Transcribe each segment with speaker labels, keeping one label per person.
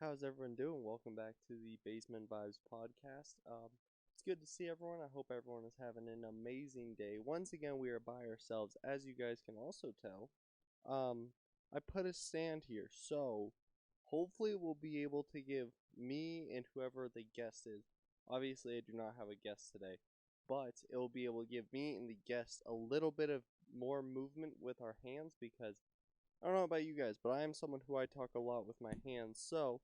Speaker 1: How's everyone doing? Welcome back to the Basement Vibes podcast. It's good to see everyone. I hope everyone is having an amazing day. Once again, we are by ourselves, as you guys can also tell. I put a stand here, so hopefully we'll be able to give me and whoever the guest is. Obviously, I do not have a guest today, but it will be able to give me and the guest a little bit of more movement with our hands because I don't know about you guys, but I am someone who I talk a lot with my hands, so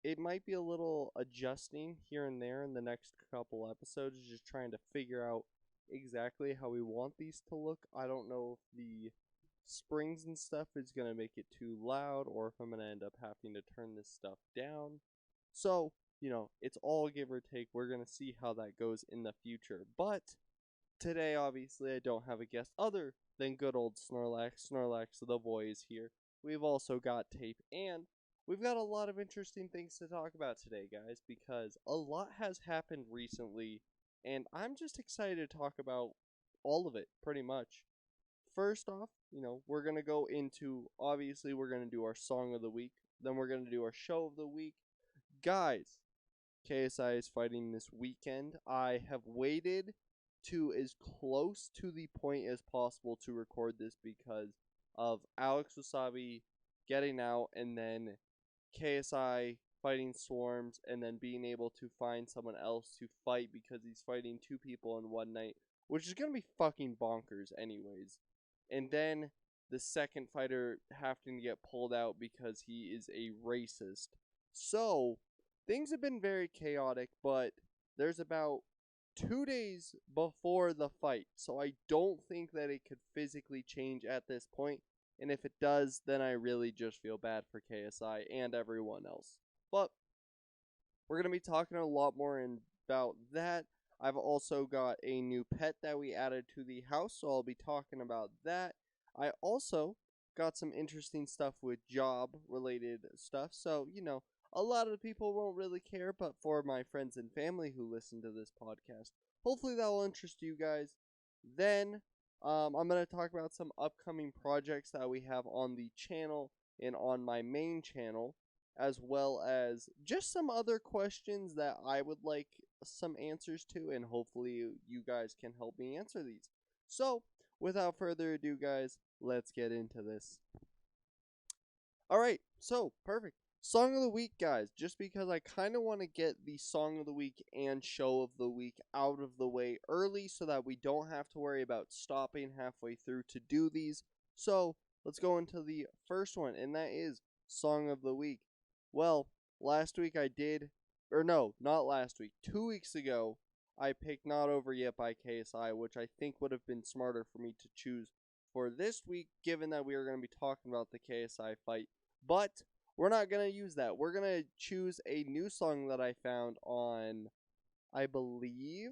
Speaker 1: it might be a little adjusting here and there in the next couple episodes, just trying to figure out exactly how we want these to look. I don't know if the springs and stuff is going to make it too loud or if I'm going to end up having to turn this stuff down. So, it's all give or take. We're going to see how that goes in the future. But today, obviously, I don't have a guest other than good old Snorlax. Snorlax, the boy, is here. We've also got Tape, and we've got a lot of interesting things to talk about today, guys, because a lot has happened recently, and I'm just excited to talk about all of it, pretty much. First off, we're going to go into, obviously, we're going to do our song of the week, then we're going to do our show of the week. Guys, KSI is fighting this weekend. I have waited to as close to the point as possible to record this because of Alex Wasabi getting out and then KSI fighting Swarms and then being able to find someone else to fight because he's fighting two people in one night, which is going to be fucking bonkers anyways. And then the second fighter having to get pulled out because he is a racist. So, things have been very chaotic, but there's about 2 days before the fight, so I don't think that it could physically change at this point. And if it does, then I really just feel bad for KSI and everyone else. But we're going to be talking a lot more about that. I've also got a new pet that we added to the house, so I'll be talking about that. I also got some interesting stuff with job related stuff, so, a lot of people won't really care, but for my friends and family who listen to this podcast, hopefully that will interest you guys. Then, I'm going to talk about some upcoming projects that we have on the channel and on my main channel, as well as just some other questions that I would like some answers to, and hopefully you guys can help me answer these. So, without further ado, guys, let's get into this. Alright, so, perfect. Song of the week, guys, just because I kind of want to get the song of the week and show of the week out of the way early so that we don't have to worry about stopping halfway through to do these. So, let's go into the first one, and that is Song of the Week. Well, last week I did, or no, not last week, 2 weeks ago, I picked Not Over Yet by KSI, which I think would have been smarter for me to choose for this week, given that we are going to be talking about the KSI fight. But we're not going to use that. We're going to choose a new song that I found on, I believe,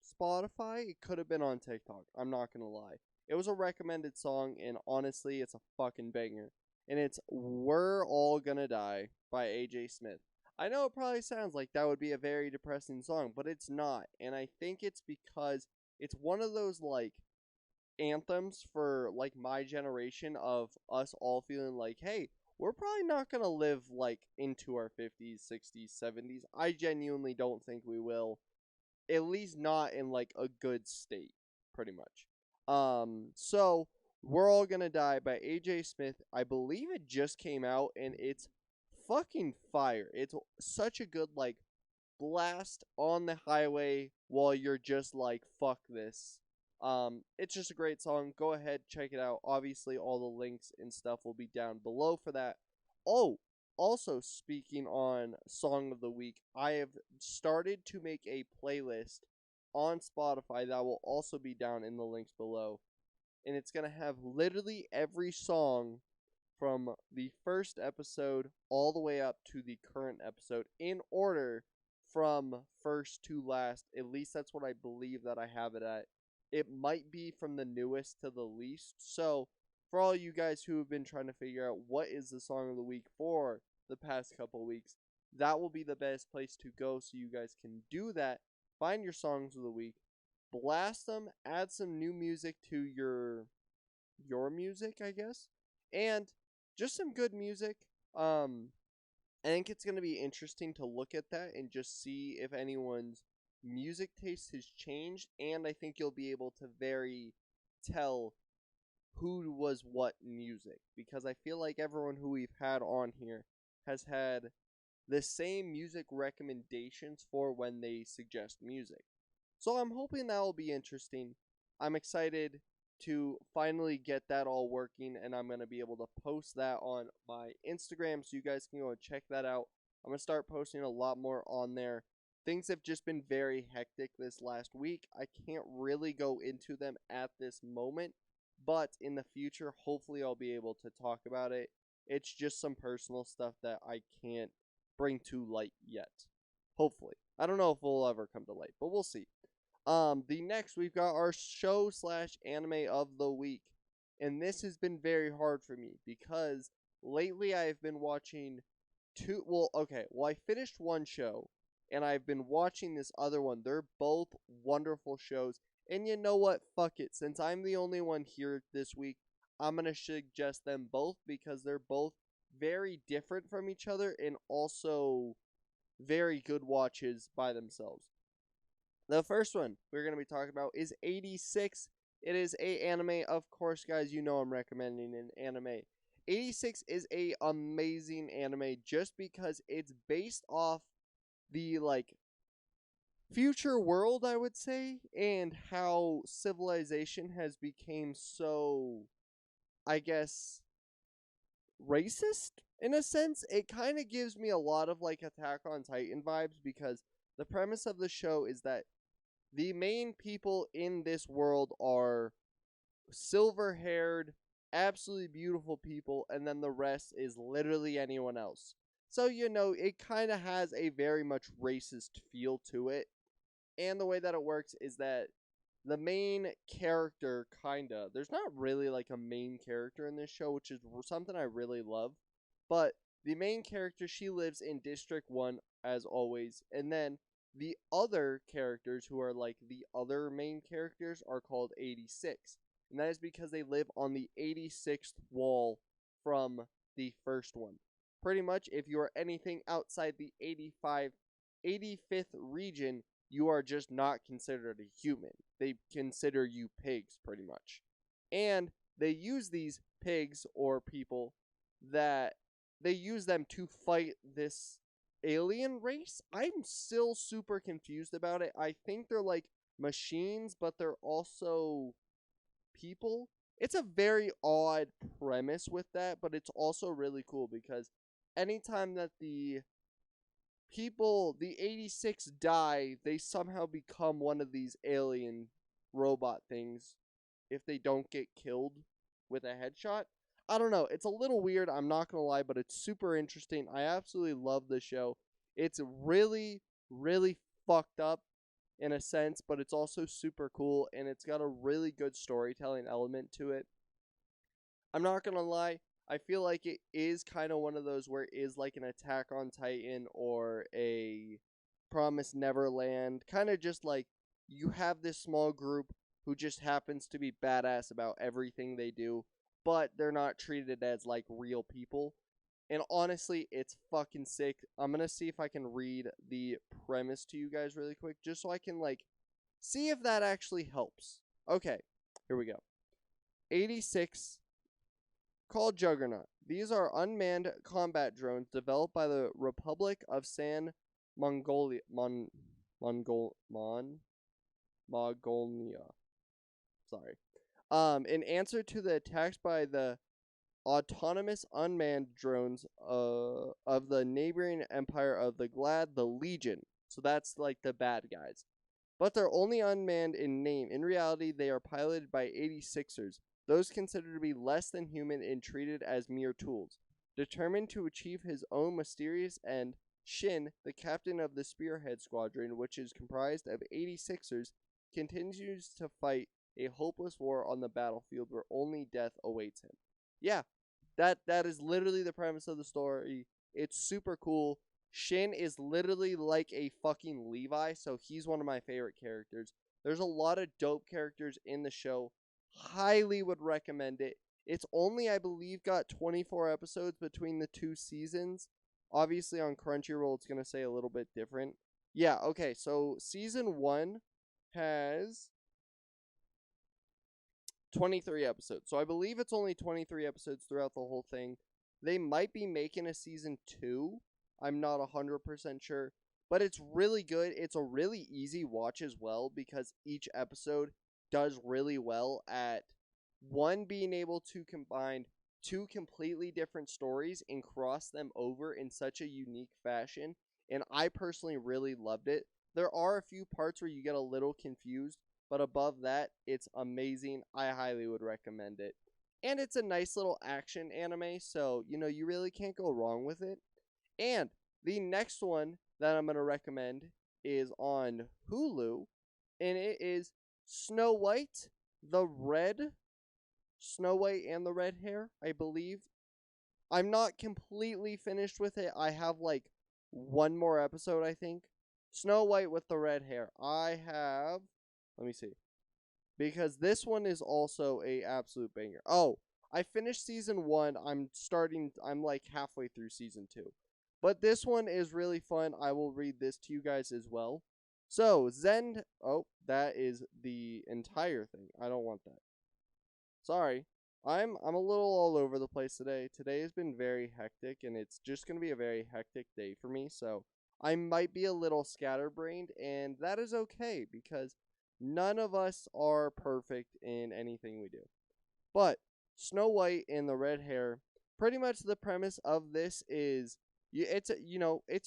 Speaker 1: Spotify. It could have been on TikTok. I'm not going to lie. It was a recommended song, and honestly, it's a fucking banger. And it's We're All Gonna Die by AJ Smith. I know it probably sounds like that would be a very depressing song, but it's not. And I think it's because it's one of those, like, anthems for, like, my generation of us all feeling like, hey, we're probably not going to live, like, into our 50s, 60s, 70s. I genuinely don't think we will. At least not in, like, a good state, pretty much. So, We're All Gonna Die by AJ Smith. I believe it just came out, and it's fucking fire. It's such a good, like, blast on the highway while you're just like, fuck this. It's just a great song. Go ahead, check it out. Obviously, all the links and stuff will be down below for that. Oh, also speaking on Song of the Week, I have started to make a playlist on Spotify that will also be down in the links below. And it's going to have literally every song from the first episode all the way up to the current episode in order from first to last. At least that's what I believe that I have it at. It might be from the newest to the least. So, for all you guys who have been trying to figure out what is the song of the week for the past couple weeks, that will be the best place to go so you guys can do that. Find your songs of the week, blast them, add some new music to your music, I guess, and just some good music. I think it's going to be interesting to look at that and just see if anyone's music taste has changed, and I think you'll be able to very tell who was what music, because I feel like everyone who we've had on here has had the same music recommendations for when they suggest music. So I'm hoping that will be interesting. I'm excited to finally get that all working, and I'm going to be able to post that on my Instagram so you guys can go and check that out. I'm going to start posting a lot more on there. Things have just been very hectic this last week. I can't really go into them at this moment, but in the future, hopefully, I'll be able to talk about it. It's just some personal stuff that I can't bring to light yet. Hopefully. I don't know if we'll ever come to light, but we'll see. The next we've got our show slash anime of the week. And this has been very hard for me because lately I've been watching I finished one show and I've been watching this other one. They're both wonderful shows. And you know what? Fuck it. Since I'm the only one here this week, I'm going to suggest them both because they're both very different from each other and also very good watches by themselves. The first one we're going to be talking about is 86. It is a anime. Of course, guys, you know I'm recommending an anime. 86 is a amazing anime just because it's based off the future world, I would say, and how civilization has become so, I guess, racist in a sense. It kind of gives me a lot of Attack on Titan vibes because the premise of the show is that the main people in this world are silver-haired, absolutely beautiful people, and then the rest is literally anyone else. So, it kind of has a very much racist feel to it. And the way that it works is that the main character, there's not really a main character in this show, which is something I really love. But the main character, she lives in District 1, as always. And then the other characters, who are the other main characters, are called 86. And that is because they live on the 86th wall from the first one. Pretty much, if you are anything outside the 85th region, you are just not considered a human. They consider you pigs, pretty much. And they use these pigs or people that they use them to fight this alien race. I'm still super confused about it. I think they're machines, but they're also people. It's a very odd premise with that, but it's also really cool because anytime that the 86 die, they somehow become one of these alien robot things if they don't get killed with a headshot. I don't know. It's a little weird, I'm not going to lie, but it's super interesting. I absolutely love the show. It's really, really fucked up in a sense, but it's also super cool, and it's got a really good storytelling element to it. I'm not going to lie. I feel like it is kind of one of those where it is like an Attack on Titan or a Promised Neverland. Kind of just you have this small group who just happens to be badass about everything they do, but they're not treated as real people. And honestly, it's fucking sick. I'm going to see if I can read the premise to you guys really quick, just so I can see if that actually helps. Okay, here we go. 86, called Juggernaut. These are unmanned combat drones developed by the Republic of Mongolia. Sorry. In answer to the attacks by the autonomous unmanned drones of the neighboring empire of the the Legion. So that's the bad guys. But they're only unmanned in name. In reality, they are piloted by 86ers, those considered to be less than human and treated as mere tools. Determined to achieve his own mysterious end, Shin, the captain of the Spearhead Squadron, which is comprised of 86ers, continues to fight a hopeless war on the battlefield where only death awaits him. Yeah, that is literally the premise of the story. It's super cool. Shin is literally like a fucking Levi, so he's one of my favorite characters. There's a lot of dope characters in the show. Highly would recommend it. It's only, I believe, got 24 episodes between the two seasons. Obviously, on Crunchyroll, it's going to say a little bit different. Yeah, okay, so Season 1 has 23 episodes. So I believe it's only 23 episodes throughout the whole thing. They might be making a Season 2. I'm not 100% sure. But it's really good. It's a really easy watch as well because each episode does really well at one, being able to combine two completely different stories and cross them over in such a unique fashion. And I personally really loved it. There are a few parts where you get a little confused, but above that, it's amazing. I highly would recommend it. And it's a nice little action anime, so, you really can't go wrong with it. And the next one that I'm going to recommend is on Hulu, and it is Snow White, the Red Snow White and the Red Hair, I believe. I'm not completely finished with it. I have like one more episode, I think. Snow White with the red hair. Let me see. Because this one is also a absolute banger. Oh, I finished season 1. I'm like halfway through season 2. But this one is really fun. I will read this to you guys as well. So, that is the entire thing. I don't want that. Sorry. I'm a little all over the place today. Today has been very hectic, and it's just going to be a very hectic day for me, so I might be a little scatterbrained, and that is okay, because none of us are perfect in anything we do. But Snow White and the red hair, pretty much the premise of this is, it's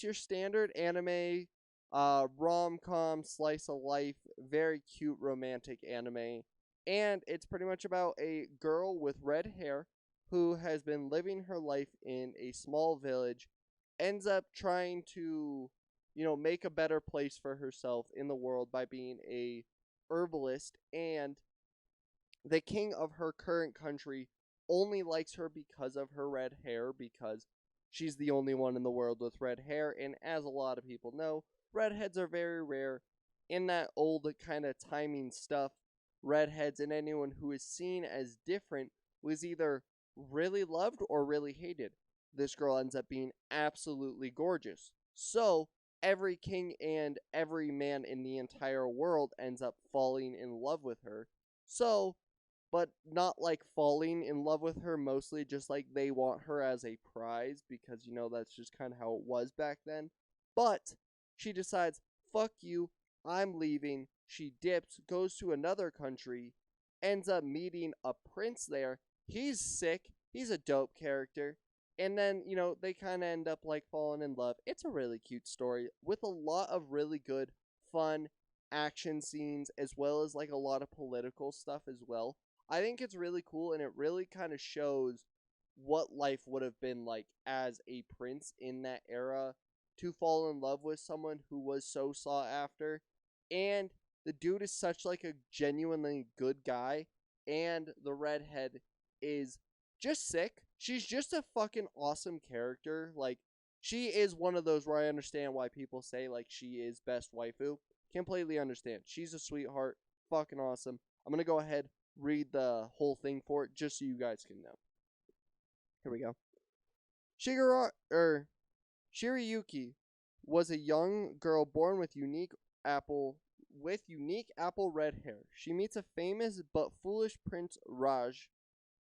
Speaker 1: your standard anime, rom-com, slice of life, very cute romantic anime. And it's pretty much about a girl with red hair who has been living her life in a small village, ends up trying to, make a better place for herself in the world by being a herbalist, and the king of her current country only likes her because of her red hair, because she's the only one in the world with red hair, and as a lot of people know, redheads are very rare. In that old kind of timing stuff, redheads and anyone who is seen as different was either really loved or really hated. This girl ends up being absolutely gorgeous. So, every king and every man in the entire world ends up falling in love with her. So, but not like falling in love with her, mostly just like they want her as a prize because, that's just kind of how it was back then. But she decides, fuck you, I'm leaving. She dips, goes to another country, ends up meeting a prince there. He's sick. He's a dope character. And then, they kind of end up like falling in love. It's a really cute story with a lot of really good, fun action scenes, as well as like a lot of political stuff as well. I think it's really cool, and it really kind of shows what life would have been like as a prince in that era, to fall in love with someone who was so sought after. And the dude is such like a genuinely good guy, and the redhead is just sick. She's just a fucking awesome character. Like, she is one of those where I understand why people say like she is best waifu. Completely understand. She's a sweetheart, fucking awesome. I'm gonna go ahead, read the whole thing for it just so you guys can know. Here we go. Shirayuki was a young girl born with unique apple red hair. She meets a famous but foolish Prince Raj,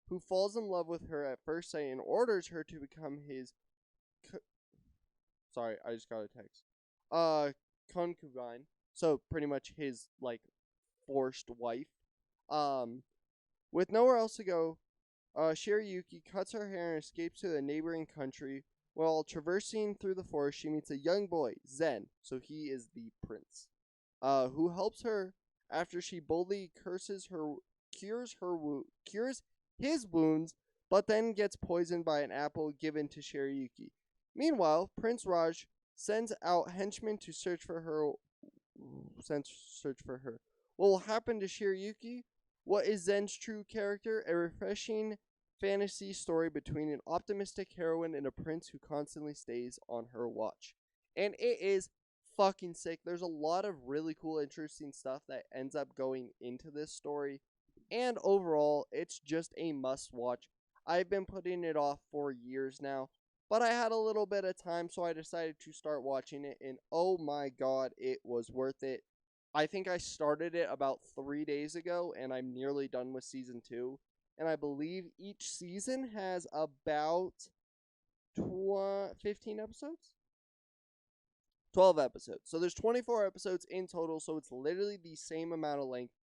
Speaker 1: who falls in love with her at first sight and orders her to become his sorry, I just got a text. Concubine. So pretty much his like forced wife. With nowhere else to go, Shirayuki cuts her hair and escapes to a neighboring country. While traversing through the forest, she meets a young boy, Zen, so he is the prince, who helps her after she boldly cures his wounds, but then gets poisoned by an apple given to Shirayuki. Meanwhile, Prince Raj sends out henchmen to search for her. What will happen to Shirayuki? What is Zen's true character? A refreshing fantasy story between an optimistic heroine and a prince who constantly stays on her watch. And it is fucking sick. There's a lot of really cool, interesting stuff that ends up going into this story. And overall, it's just a must watch. I've been putting it off for years now, But I had a little bit of time, so I decided to start watching it, and oh my god, it was worth it. I think I started it about 3 days ago, and I'm nearly done with season 2. And I believe each season has about 15 episodes? 12 episodes. So there's 24 episodes in total, so it's literally the same amount of length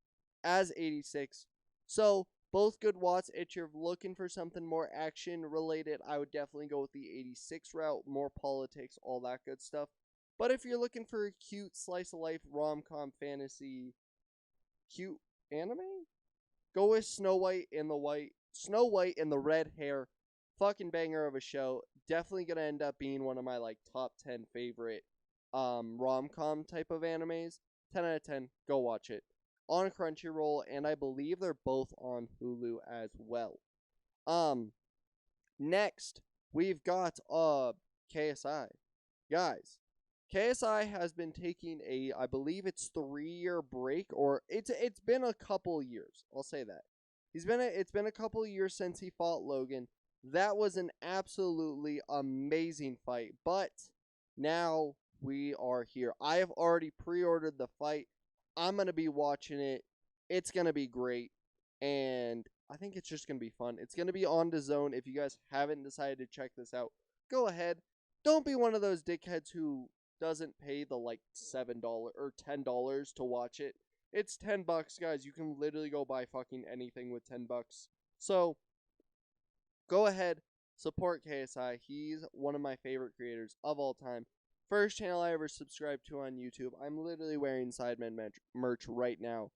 Speaker 1: as 86. So both good watch. If you're looking for something more action related, I would definitely go with the 86 route, more politics, all that good stuff. But if you're looking for a cute slice of life rom-com fantasy cute anime, go with Snow White and the red hair. Fucking banger of a show. Definitely gonna end up being one of my like top 10 favorite rom-com type of animes. 10 out of 10. Go watch it. On Crunchyroll, and I believe they're both on Hulu as well. Next we've got KSI. Guys, KSI has been taking I believe it's 3-year break, or it's been a couple years. I'll say that. It's been a couple years since he fought Logan. That was an absolutely amazing fight, but now we are here. I have already pre-ordered the fight. I'm going to be watching it. It's going to be great, and I think it's just going to be fun. It's going to be on DAZN. If you guys haven't decided to check this out, go ahead. Don't be one of those dickheads who doesn't pay the like $7 or $10 to watch it. It's $10, guys. You can literally go buy fucking anything with $10. So go ahead, support KSI. He's one of my favorite creators of all time. First channel I ever subscribed to on YouTube. I'm literally wearing Sidemen merch right now.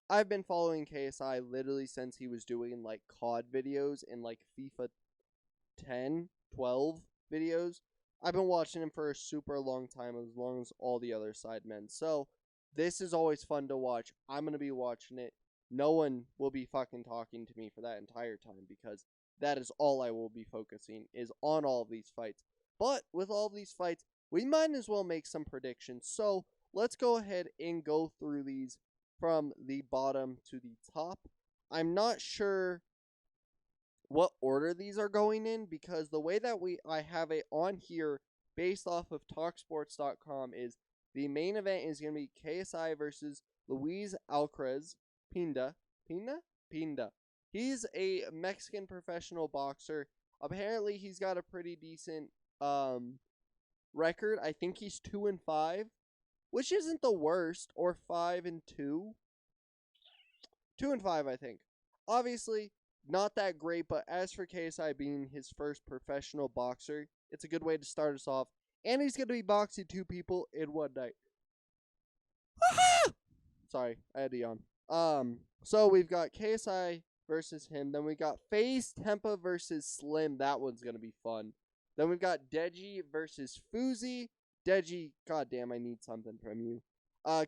Speaker 1: I've been following KSI literally since he was doing like COD videos and like FIFA 10, 12 videos. I've been watching him for a super long time, as long as all the other Sidemen. So this is always fun to watch. I'm going to be watching it. No one will be fucking talking to me for that entire time, because that is all I will be focusing is on all of these fights. But with all of these fights, we might as well make some predictions. So let's go ahead and go through these from the bottom to the top. I'm not sure what order these are going in, because the way that I have it on here based off of Talksports.com is the main event is going to be KSI versus Louise Alcrez Pinda. Pinda. He's a Mexican professional boxer. Apparently, he's got a pretty decent record. I think he's 2-5, which isn't the worst, or 5-2. 2-5, I think. Obviously, not that great, but as for KSI being his first professional boxer, it's a good way to start us off. And he's going to be boxing 2 people in one night. Sorry, I had to yawn. So we've got KSI versus him. Then we got FaZe Tempa versus Slim. That one's going to be fun. Then we've got Deji versus Fuzi. Deji, goddamn, I need something from you.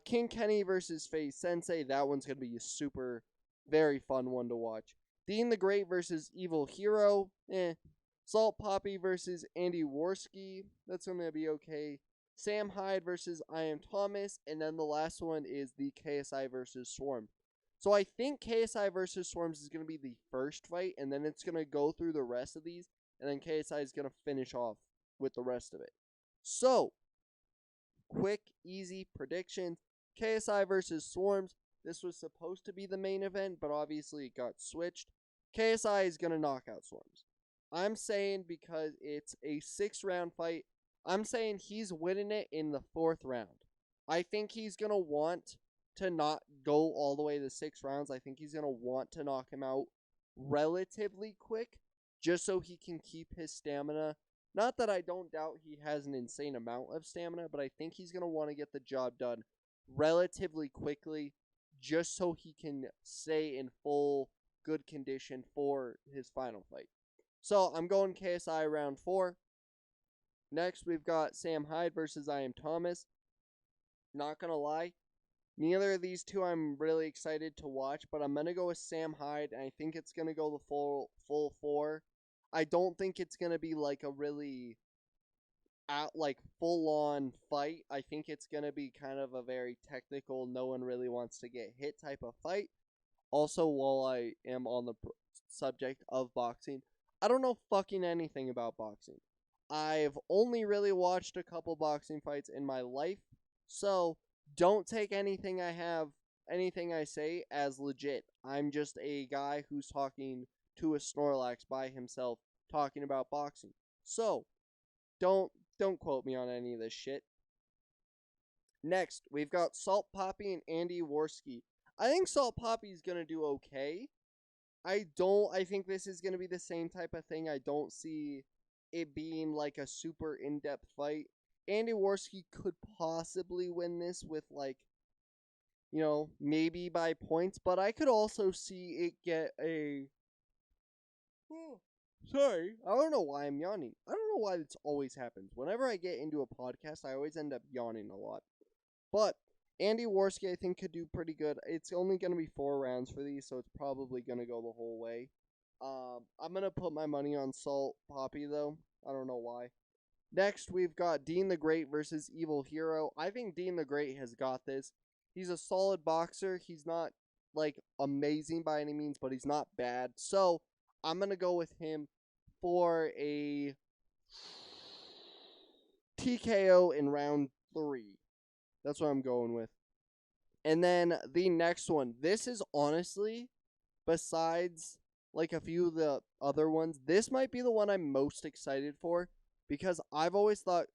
Speaker 1: King Kenny versus FaZe Sensei. That one's going to be a super, very fun one to watch. Dean the Great versus Evil Hero. Salt Poppy versus Andy Worski. That's going to be okay. Sam Hyde versus I Am Thomas. And then the last one is the KSI versus Swarm. So I think KSI versus Swarms is going to be the first fight, and then it's going to go through the rest of these, and then KSI is going to finish off with the rest of it. So, quick, easy predictions. KSI versus Swarms. This was supposed to be the main event, but obviously it got switched. KSI is going to knock out Swarms. I'm saying, because it's a 6-round fight, I'm saying he's winning it in the 4th round. I think he's going to want to not go all the way to 6 rounds. I think he's going to want to knock him out relatively quick, just so he can keep his stamina. Not that I don't doubt he has an insane amount of stamina, but I think he's going to want to get the job done relatively quickly, just so he can stay in full good condition for his final fight. So I'm going KSI round 4. Next, we've got Sam Hyde versus I Am Thomas. Not going to lie, neither of these two I'm really excited to watch, but I'm going to go with Sam Hyde, and I think it's going to go the full 4. I don't think it's going to be like a really full-on fight. I think it's going to be kind of a very technical, no one really wants to get hit type of fight. Also, while I am on the subject of boxing, I don't know fucking anything about boxing. I've only really watched a couple boxing fights in my life, so don't take anything I say as legit. I'm just a guy who's talking to a Snorlax by himself talking about boxing. So, don't quote me on any of this shit. Next, we've got Salt Poppy and Andy Worski. I think Salt Poppy's going to do okay. I think this is going to be the same type of thing. I don't see it being like a super in-depth fight. Andy Worski could possibly win this with maybe by points, but I could also see it get a... Oh, sorry, I don't know why I'm yawning. I don't know why this always happens. Whenever I get into a podcast, I always end up yawning a lot. But Andy Worski, I think, could do pretty good. It's only going to be 4 rounds for these, so it's probably going to go the whole way. I'm going to put my money on Salt Poppy, though. I don't know why. Next, we've got Dean the Great versus Evil Hero. I think Dean the Great has got this. He's a solid boxer. He's not, amazing by any means, but he's not bad. So, I'm going to go with him for a TKO in round 3. That's what I'm going with. And then the next one. This is honestly, besides a few of the other ones, this might be the one I'm most excited for because I've always thought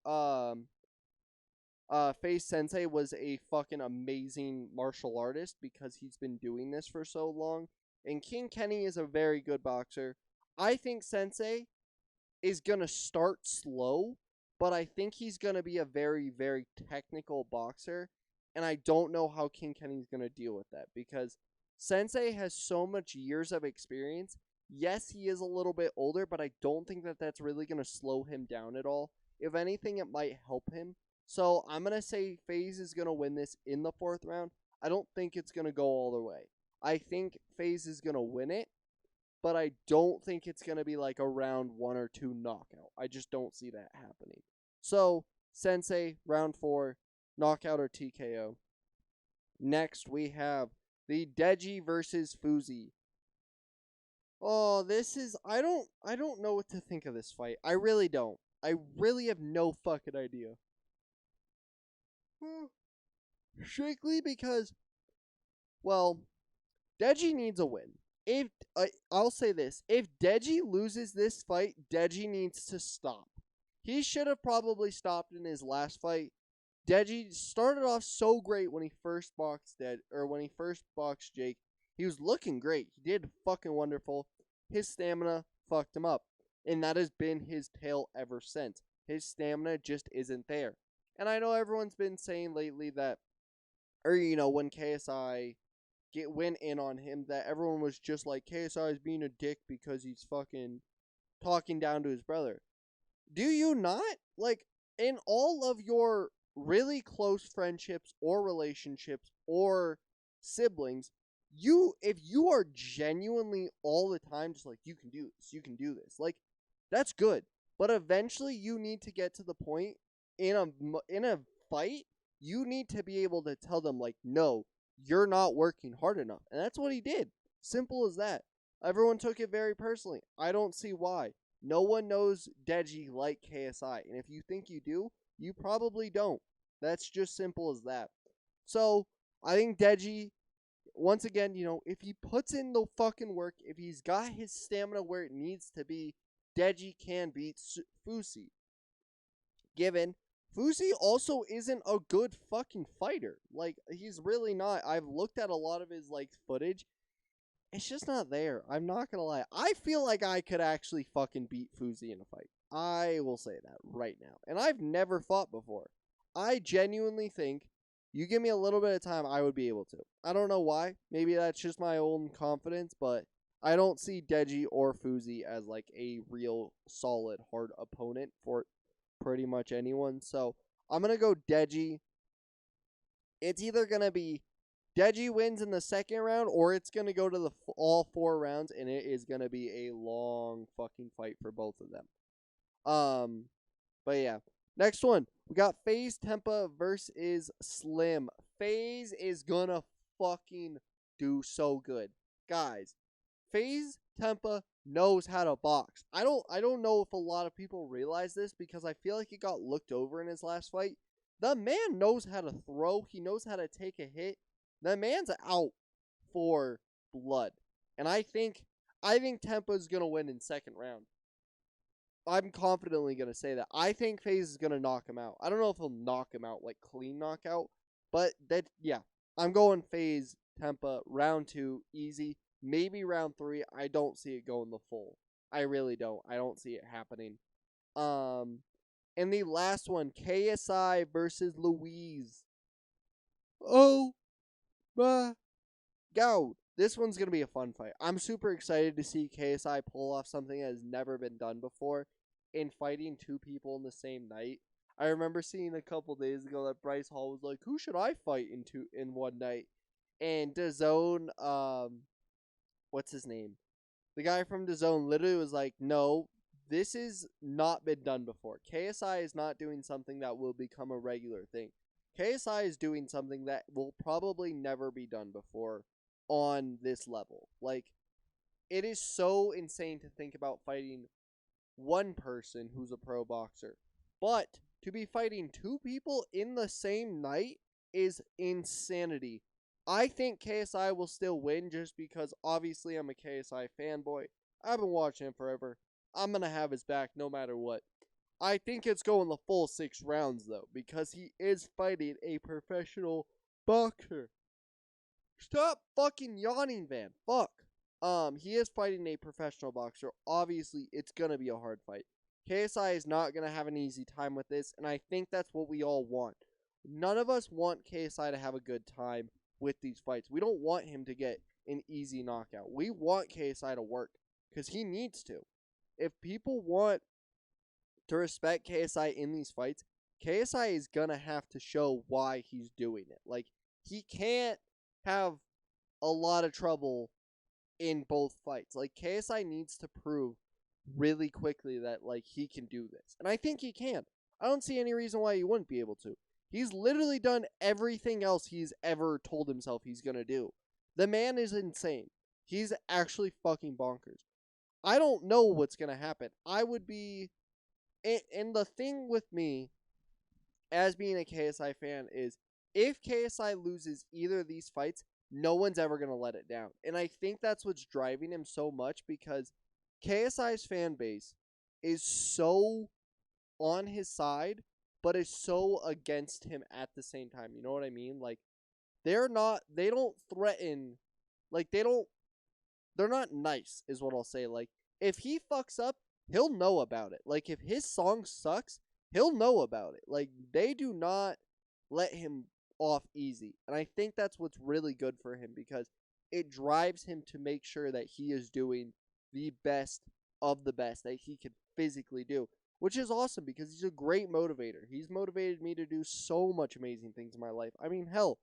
Speaker 1: FaZe Sensei was a fucking amazing martial artist because he's been doing this for so long. And King Kenny is a very good boxer. I think Sensei is going to start slow, but I think he's going to be a very, very technical boxer. And I don't know how King Kenny's going to deal with that because Sensei has so much years of experience. Yes, he is a little bit older, but I don't think that that's really going to slow him down at all. If anything, it might help him. So I'm going to say FaZe is going to win this in the 4th round. I don't think it's going to go all the way. I think FaZe is going to win it, but I don't think it's going to be like a round 1 or 2 knockout. I just don't see that happening. So, Sensei, round 4, knockout or TKO. Next, we have the Deji versus Fuzi. Oh, this is... I don't know what to think of this fight. I really don't. I really have no fucking idea. Strictly because, well, Deji needs a win. I'll say this. If Deji loses this fight, Deji needs to stop. He should have probably stopped in his last fight. Deji started off so great when he first boxed Jake. He was looking great. He did fucking wonderful. His stamina fucked him up. And that has been his tale ever since. His stamina just isn't there. And I know everyone's been saying lately that, when KSI went in on him, that everyone was just like, KSI is being a dick because he's fucking talking down to his brother. Do you not? In all of your really close friendships or relationships or siblings, if you are genuinely all the time just like, you can do this, that's good. But eventually you need to get to the point in a fight, you need to be able to tell them, no, you're not working hard enough. And that's what he did. Simple as that. Everyone took it very personally. I don't see why. No one knows Deji like KSI. And if you think you do, you probably don't. That's just simple as that. So, I think Deji, once again, if he puts in the fucking work, if he's got his stamina where it needs to be, Deji can beat Fuzi. Given Fuzi also isn't a good fucking fighter. He's really not. I've looked at a lot of his, footage. It's just not there. I'm not gonna lie. I feel like I could actually fucking beat Fuzi in a fight. I will say that right now. And I've never fought before. I genuinely think you give me a little bit of time, I would be able to. I don't know why. Maybe that's just my own confidence, but I don't see Deji or Fuzi as, a real solid, hard opponent for pretty much anyone. So, I'm going to go Deji. It's either going to be Deji wins in the 2nd round, or it's going to go to all 4 rounds, and it is going to be a long fucking fight for both of them. But yeah. Next one, we got FaZe Tempa versus Slim. FaZe is going to fucking do so good. Guys, FaZe Tempa knows how to box. I don't know if a lot of people realize this because I feel like it got looked over in his last fight. The man knows how to throw. He knows how to take a hit. The man's out for blood. And I think Tempa's gonna win in second round. I'm confidently gonna say that. I think FaZe is gonna knock him out. I don't know if he'll knock him out like clean knockout, but I'm going FaZe Tempa round 2 easy. Maybe round 3. I don't see it going the full. I really don't. I don't see it happening. And the last one, KSI versus Louise. Oh my God. This one's going to be a fun fight. I'm super excited to see KSI pull off something that has never been done before in fighting two people in the same night. I remember seeing a couple days ago that Bryce Hall was like, "Who should I fight in one night?" And DAZN, what's his name? The guy from DAZN literally was like, "No, this has not been done before. KSI is not doing something that will become a regular thing. KSI is doing something that will probably never be done before on this level. Like, it is so insane to think about fighting one person who's a pro boxer. But to be fighting two people in the same night is insanity. I think KSI will still win just because obviously I'm a KSI fanboy. I've been watching him forever. I'm going to have his back no matter what. I think it's going the full 6 rounds though because he is fighting a professional boxer. Stop fucking yawning, Van. Fuck. He is fighting a professional boxer. Obviously, it's gonna be a hard fight. KSI is not gonna have an easy time with this, and I think that's what we all want. None of us want KSI to have a good time with these fights. We don't want him to get an easy knockout. We want KSI to work, because he needs to. If people want to respect KSI in these fights, KSI is gonna have to show why he's doing it. Like, he can't have a lot of trouble in both fights. Like, KSI needs to prove really quickly that, like, he can do this. And I think he can. I don't see any reason why he wouldn't be able to. He's literally done everything else he's ever told himself he's gonna do. The man is insane. He's actually fucking bonkers. I don't know what's gonna happen. I would be... And the thing with me, as being a KSI fan, is if KSI loses either of these fights, no one's ever going to let it down. And I think that's what's driving him so much because KSI's fan base is so on his side, but is so against him at the same time. You know what I mean? Like, they don't threaten, like, they're not nice, is what I'll say. Like, if he fucks up, he'll know about it. Like, if his song sucks, he'll know about it. Like, they do not let him off easy. And I think that's what's really good for him because it drives him to make sure that he is doing the best of the best that he can physically do, which is awesome because he's a great motivator. He's motivated me to do so much amazing things in my life. I mean, hell,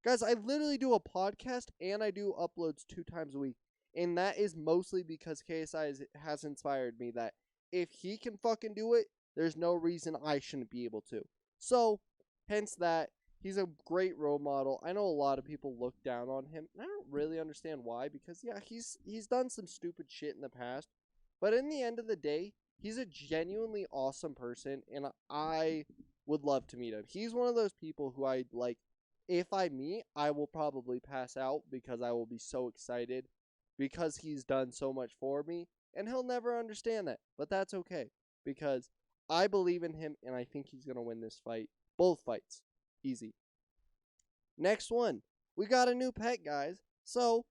Speaker 1: guys, I literally do a podcast and I do uploads 2 times a week. And that is mostly because KSI has inspired me that if he can fucking do it, there's no reason I shouldn't be able to. So, hence that, he's a great role model. I know a lot of people look down on him. And I don't really understand why because, yeah, he's done some stupid shit in the past. But in the end of the day, he's a genuinely awesome person, and I would love to meet him. He's one of those people who I, like, if I meet, I will probably pass out because I will be so excited because he's done so much for me, and he'll never understand that. But that's okay because I believe in him, and I think he's going to win this fight. Both fights. Easy. Next one. We got a new pet, guys. So,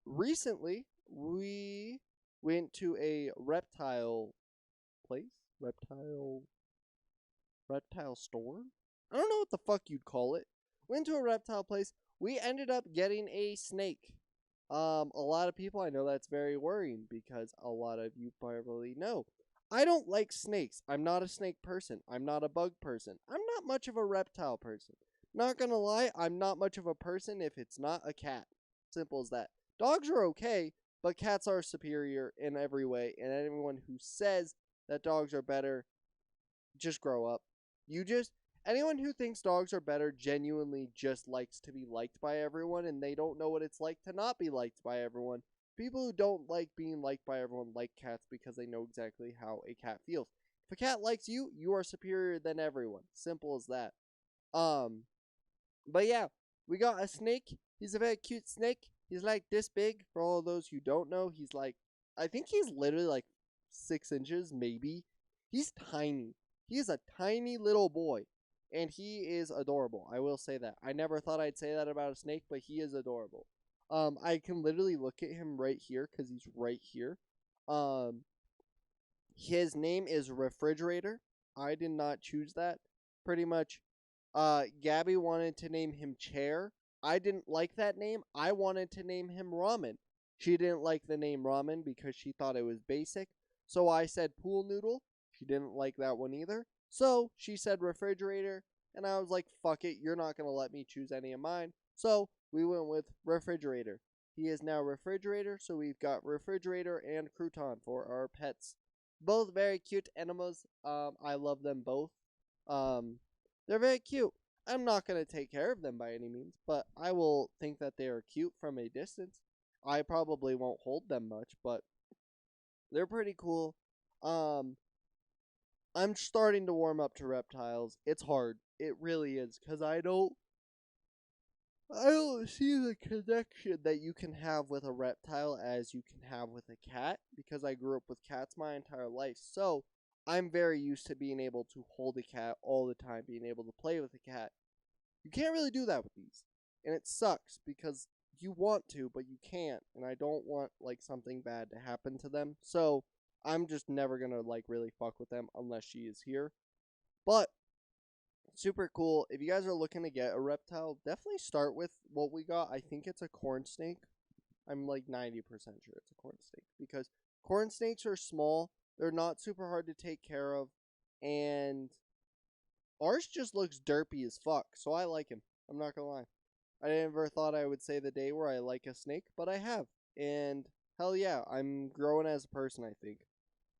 Speaker 1: recently, we went to a reptile place? Reptile store? I don't know what the fuck you'd call it. Went to a reptile place. We ended up getting a snake. A lot of people, I know that's very worrying because a lot of you probably know. I don't like snakes. I'm not a snake person. I'm not a bug person. I'm not much of a reptile person. Not gonna lie, I'm not much of a person if it's not a cat. Simple as that. Dogs are okay, but cats are superior in every way, and anyone who says that dogs are better, just grow up. Anyone who thinks dogs are better genuinely just likes to be liked by everyone, and they don't know what it's like to not be liked by everyone. people who don't like being liked by everyone like cats because they know exactly how a cat feels. If a cat likes you, you are superior than everyone. Simple as that. Um, but yeah, we got a snake. He's a very cute snake. He's like this big. For all those who don't know, he's like, I think he's literally like 6 inches, maybe. He's tiny. He is a tiny little boy. And he is adorable. I will say that. I never thought I'd say that about a snake, but he is adorable. I can literally look at him right here because he's right here. Um, his name is Refrigerator. I did not choose that. Pretty much, Gabby wanted to name him Chair. I didn't like that name. I wanted to name him Ramen. She didn't like the name Ramen because she thought it was basic. So I said Pool Noodle. She didn't like that one either. So she said Refrigerator. And I was like, fuck it. You're not going to let me choose any of mine. So we went with Refrigerator. He is now Refrigerator. So we've got Refrigerator and Crouton for our pets. Both very cute animals. I love them both. Um, they're very cute. I'm not going to take care of them by any means, but I will think that they are cute from a distance. I probably won't hold them much, but they're pretty cool. Um, I'm starting to warm up to reptiles. It's hard. It really is, because I don't see the connection that you can have with a reptile as you can have with a cat, because I grew up with cats my entire life. So I'm very used to being able to hold a cat all the time, being able to play with a cat. You can't really do that with these. And it sucks because you want to, but you can't. And I don't want like something bad to happen to them. So I'm just never gonna like really fuck with them unless she is here. But super cool. If you guys are looking to get a reptile, definitely start with what we got. I think it's a corn snake. I'm like 90% sure it's a corn snake because corn snakes are small. They're not super hard to take care of. And ours just looks derpy as fuck. So I like him. I'm not gonna lie. I never thought I would say the day where I like a snake, but I have. And hell yeah, I'm growing as a person, I think.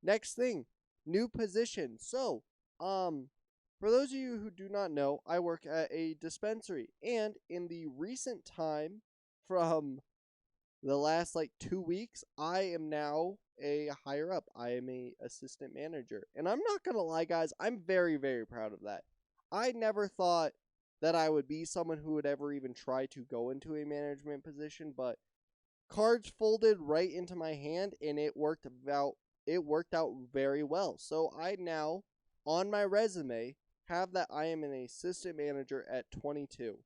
Speaker 1: Next thing, new position. So, for those of you who do not know, I work at a dispensary, and in the recent time from the last like 2 weeks, I am now a higher up. I am a assistant manager, and I'm not gonna lie, guys, I'm very very proud of that. I never thought that I would be someone who would ever even try to go into a management position, but cards folded right into my hand, and it worked out very well. So I now, on my resume, have that I am an assistant manager at 22.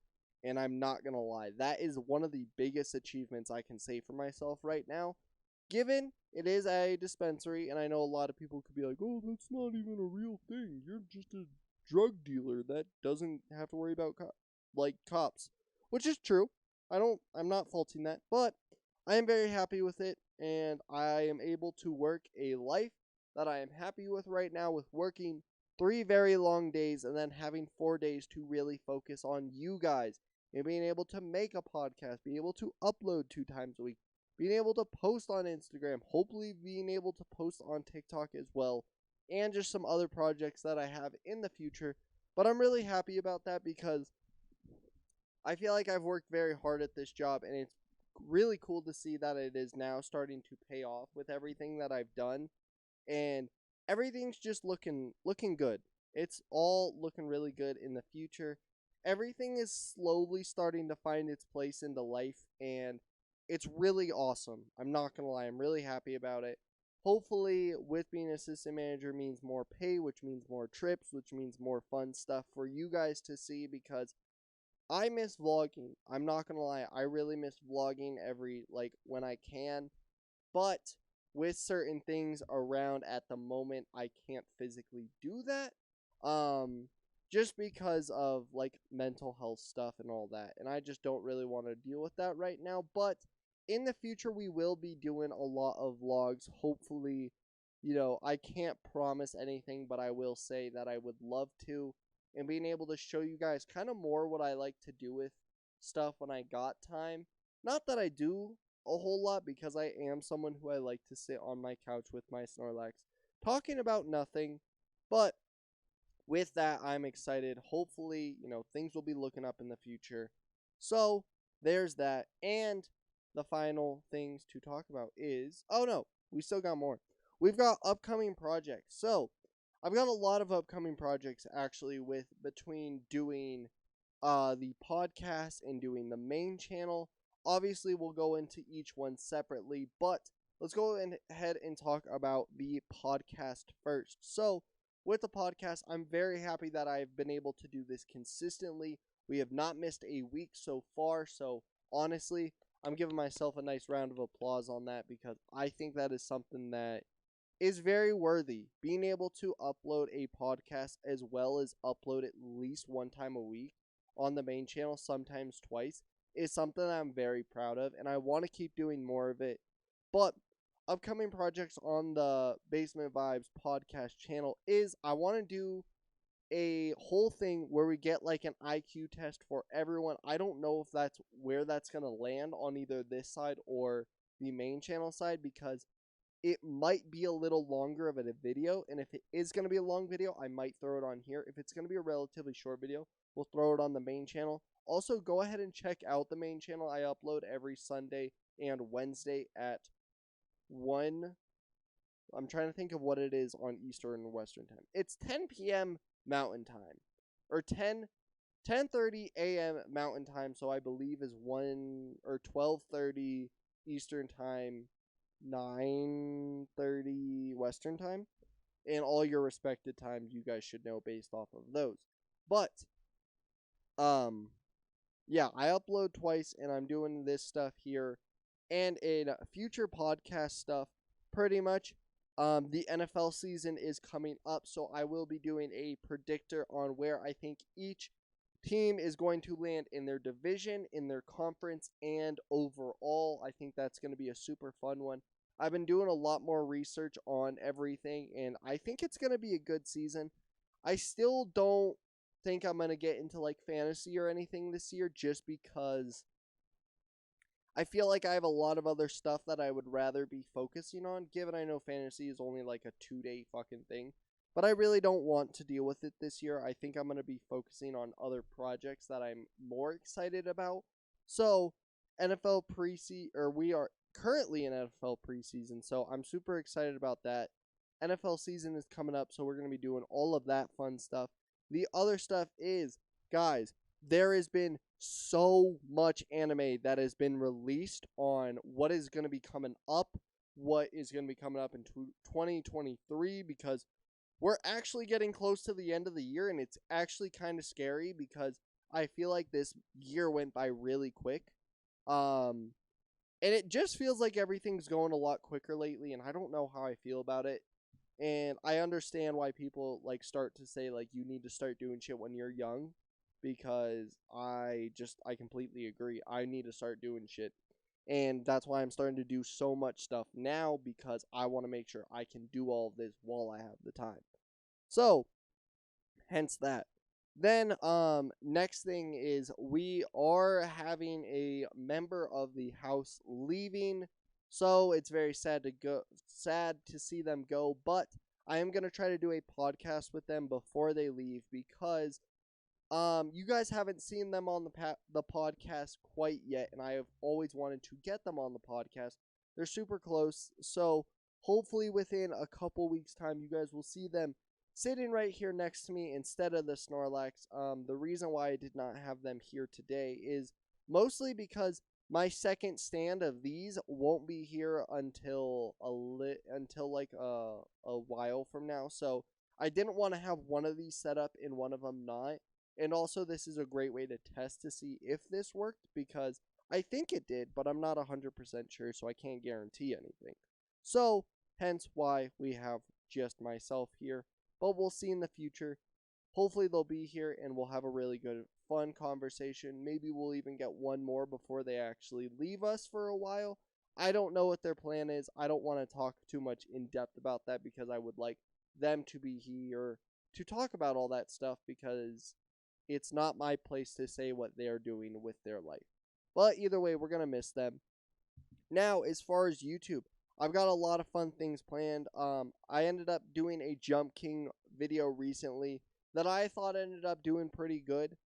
Speaker 1: And I'm not going to lie, that is one of the biggest achievements I can say for myself right now. Given it is a dispensary, and I know a lot of people could be like, oh, that's not even a real thing. You're just a drug dealer that doesn't have to worry about cops, which is true. I'm not faulting that, but I am very happy with it, and I am able to work a life that I am happy with right now, with working 3 very long days and then having 4 days to really focus on you guys and being able to make a podcast, being able to upload 2 times a week, being able to post on Instagram, hopefully being able to post on TikTok as well, and just some other projects that I have in the future. But I'm really happy about that because I feel like I've worked very hard at this job, and it's really cool to see that it is now starting to pay off with everything that I've done, and everything's just looking good. It's all looking really good in the future. Everything is slowly starting to find its place into life, and it's really awesome. I'm not gonna lie, I'm really happy about it. Hopefully, with being assistant manager means more pay, which means more trips, which means more fun stuff for you guys to see, because I miss vlogging. I'm not gonna lie, I really miss vlogging every like when I can, but with certain things around at the moment, I can't physically do that. Um, just because of like mental health stuff and all that, and I just don't really want to deal with that right now. But in the future, we will be doing a lot of vlogs. Hopefully, I can't promise anything, but I will say that I would love to, and being able to show you guys kind of more what I like to do with stuff when I got time. Not that I do a whole lot, because I am someone who I like to sit on my couch with my Snorlax talking about nothing. But with that, I'm excited. Hopefully, things will be looking up in the future. So there's that. And the final things to talk about is, oh no, we still got more. We've got upcoming projects. So I've got a lot of upcoming projects actually, with between doing the podcast and doing the main channel. Obviously, we'll go into each one separately, but let's go ahead and talk about the podcast first. So, with the podcast, I'm very happy that I've been able to do this consistently. We have not missed a week so far, so honestly, I'm giving myself a nice round of applause on that, because I think that is something that is very worthy. Being able to upload a podcast as well as upload at least one time a week on the main channel, sometimes twice, is something I'm very proud of, and I want to keep doing more of it. But upcoming projects on the Basement Vibes podcast channel is, I want to do a whole thing where we get like an IQ test for everyone. I don't know if that's where that's going to land on either this side or the main channel side, because it might be a little longer of a video, and if it is going to be a long video, I might throw it on here. If it's going to be a relatively short video, we'll throw it on the main channel. Also, go ahead and check out the main channel. I upload every Sunday and Wednesday at 1. I'm trying to think of what it is on Eastern and Western time. It's 10 p.m. Mountain time, or 10:30 a.m. Mountain time, so I believe is 1 or 12:30 Eastern time, 9:30 Western time, and all your respected times you guys should know based off of those. But yeah, I upload twice, and I'm doing this stuff here, and in future podcast stuff, pretty much. The NFL season is coming up, so I will be doing a predictor on where I think each team is going to land in their division, in their conference, and overall. I think that's going to be a super fun one. I've been doing a lot more research on everything, and I think it's going to be a good season. I still don't think I'm going to get into like fantasy or anything this year, just because I feel like I have a lot of other stuff that I would rather be focusing on, given I know fantasy is only like a 2-day fucking thing. But I really don't want to deal with it this year. I think I'm going to be focusing on other projects that I'm more excited about. So, NFL preseason, or we are currently in NFL preseason, so I'm super excited about that. NFL season is coming up, so we're going to be doing all of that fun stuff. The other stuff is, guys, there has been so much anime that has been released on what is going to be coming up, what is going to be coming up in 2023, because we're actually getting close to the end of the year, and it's actually kind of scary because I feel like this year went by really quick. And it just feels like everything's going a lot quicker lately, and I don't know how I feel about it. And I understand why people like start to say like you need to start doing shit when you're young, because I completely agree. I need to start doing shit. And that's why I'm starting to do so much stuff now, because I want to make sure I can do all of this while I have the time. So, hence that. Then, next thing is we are having a member of the house leaving, so it's very sad to see them go. But I am gonna try to do a podcast with them before they leave, because you guys haven't seen them on the podcast quite yet, and I have always wanted to get them on the podcast. They're super close, so hopefully within a couple weeks' time, you guys will see them sitting right here next to me instead of the Snorlax. The reason why I did not have them here today is mostly because my second stand of these won't be here until like a while from now. So I didn't want to have one of these set up and one of them not. And also, this is a great way to test to see if this worked, because I think it did, but I'm not 100% sure, so I can't guarantee anything. So, hence why we have just myself here. But we'll see in the future. Hopefully they'll be here and we'll have a really good, fun conversation. Maybe we'll even get one more before they actually leave us for a while. I don't know what their plan is. I don't want to talk too much in depth about that, because I would like them to be here to talk about all that stuff, because it's not my place to say what they're doing with their life. But either way, we're going to miss them. Now, as far as YouTube, I've got a lot of fun things planned. I ended up doing a Jump King video recently that I thought ended up doing pretty good.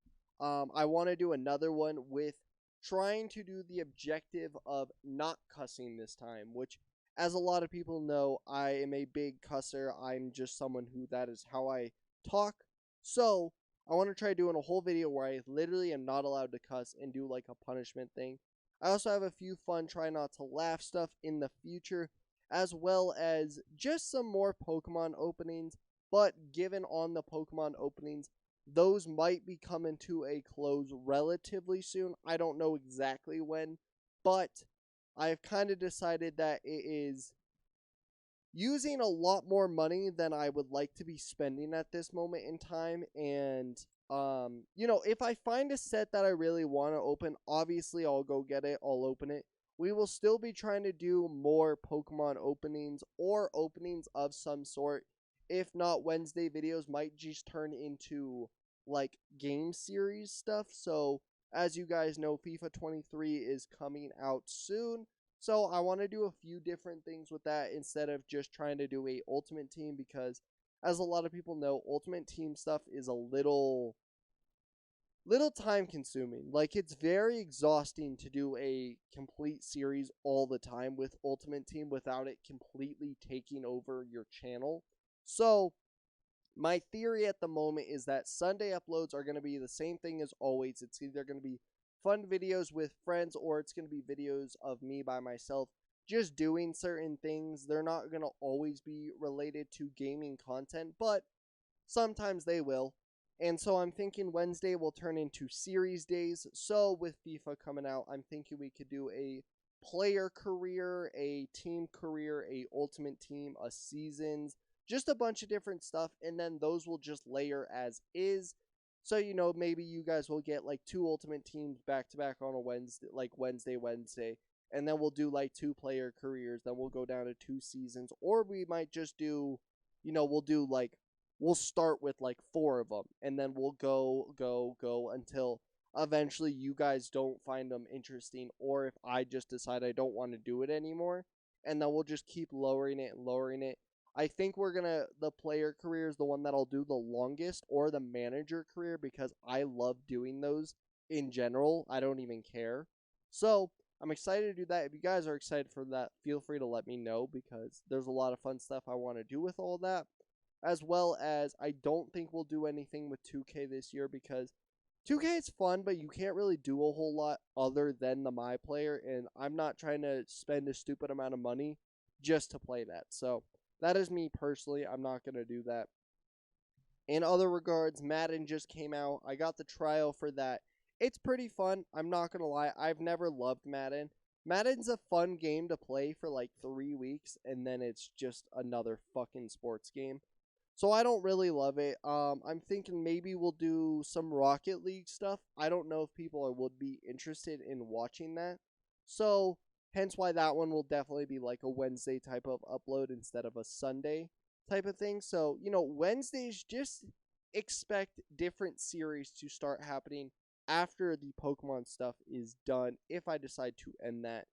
Speaker 1: I want to do another one with trying to do the objective of not cussing this time, which, as a lot of people know, I am a big cusser. I'm just someone who that is how I talk. So I want to try doing a whole video where I literally am not allowed to cuss and do like a punishment thing. I also have a few fun try not to laugh stuff in the future, as well as just some more Pokemon openings. But given on the Pokemon openings, those might be coming to a close relatively soon. I don't know exactly when, but I've kind of decided that it is using a lot more money than I would like to be spending at this moment in time. And, if I find a set that I really want to open, obviously I'll go get it, I'll open it. We will still be trying to do more Pokemon openings or openings of some sort. If not, Wednesday videos might just turn into like game series stuff. So, as you guys know, FIFA 23 is coming out soon. So I want to do a few different things with that instead of just trying to do a ultimate team, because as a lot of people know, ultimate team stuff is a little time consuming. Like, it's very exhausting to do a complete series all the time with ultimate team without it completely taking over your channel. So my theory at the moment is that Sunday uploads are going to be the same thing as always. It's either going to be fun videos with friends, or it's going to be videos of me by myself just doing certain things. They're not going to always be related to gaming content, but sometimes they will. And so I'm thinking Wednesday will turn into series days. So with FIFA coming out, I'm thinking we could do a player career, a team career, a ultimate team, a seasons, just a bunch of different stuff, and then those will just layer as is. So, maybe you guys will get like 2 ultimate teams back to back on a Wednesday, like Wednesday, and then we'll do like 2 player careers, then we'll go down to 2 seasons, or we might just do, we'll start with like 4 of them, and then we'll go until eventually you guys don't find them interesting, or if I just decide I don't want to do it anymore, and then we'll just keep lowering it and lowering it. I think the player career is the one that I'll do the longest, or the manager career, because I love doing those in general. I don't even care. So I'm excited to do that. If you guys are excited for that, feel free to let me know, because there's a lot of fun stuff I want to do with all that. As well as, I don't think we'll do anything with 2K this year, because 2K is fun, but you can't really do a whole lot other than the My Player, and I'm not trying to spend a stupid amount of money just to play that. So that is me personally. I'm not going to do that. In other regards, Madden just came out. I got the trial for that. It's pretty fun. I'm not going to lie. I've never loved Madden. Madden's a fun game to play for like 3 weeks, and then it's just another fucking sports game. So I don't really love it. I'm thinking maybe we'll do some Rocket League stuff. I don't know if people would be interested in watching that. So hence why that one will definitely be like a Wednesday type of upload instead of a Sunday type of thing. So, Wednesdays, just expect different series to start happening after the Pokemon stuff is done, if I decide to end that.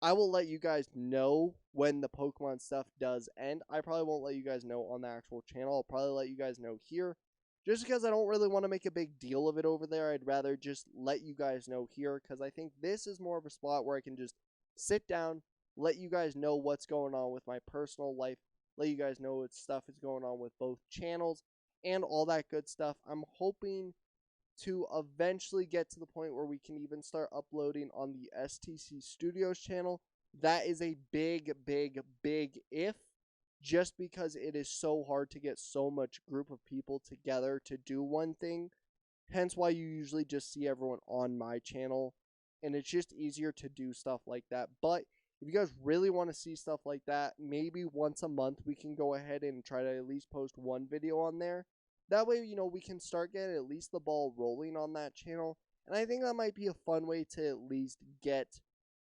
Speaker 1: I will let you guys know when the Pokemon stuff does end. I probably won't let you guys know on the actual channel. I'll probably let you guys know here, just because I don't really want to make a big deal of it over there. I'd rather just let you guys know here, because I think this is more of a spot where I can just sit down, let you guys know what's going on with my personal life, let you guys know what stuff is going on with both channels, and all that good stuff. I'm hoping to eventually get to the point where we can even start uploading on the STC Studios channel. That is a big if, just because it is so hard to get so much group of people together to do one thing. Hence why you usually just see everyone on my channel, and it's just easier to do stuff like that. But if you guys really want to see stuff like that, maybe once a month we can go ahead and try to at least post one video on there. That way, we can start getting at least the ball rolling on that channel. And I think that might be a fun way to at least get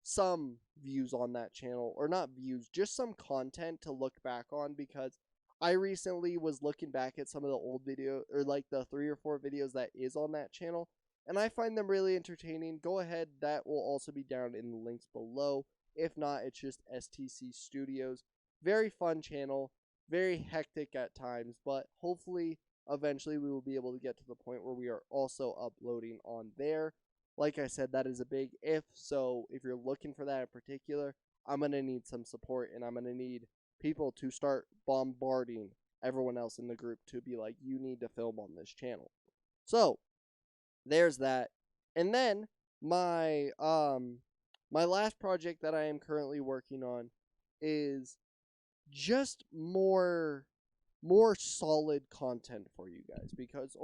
Speaker 1: some views on that channel. Or not views, just some content to look back on. Because I recently was looking back at some of the old videos, or like the 3 or 4 videos that is on that channel, and I find them really entertaining. Go ahead, that will also be down in the links below. If not, it's just STC Studios. Very fun channel, very hectic at times, but hopefully eventually we will be able to get to the point where we are also uploading on there. Like I said, that is a big if. So if you're looking for that in particular, I'm going to need some support, and I'm going to need people to start bombarding everyone else in the group to be like, you need to film on this channel. So there's that. And then my last project that I am currently working on is just more solid content for you guys, because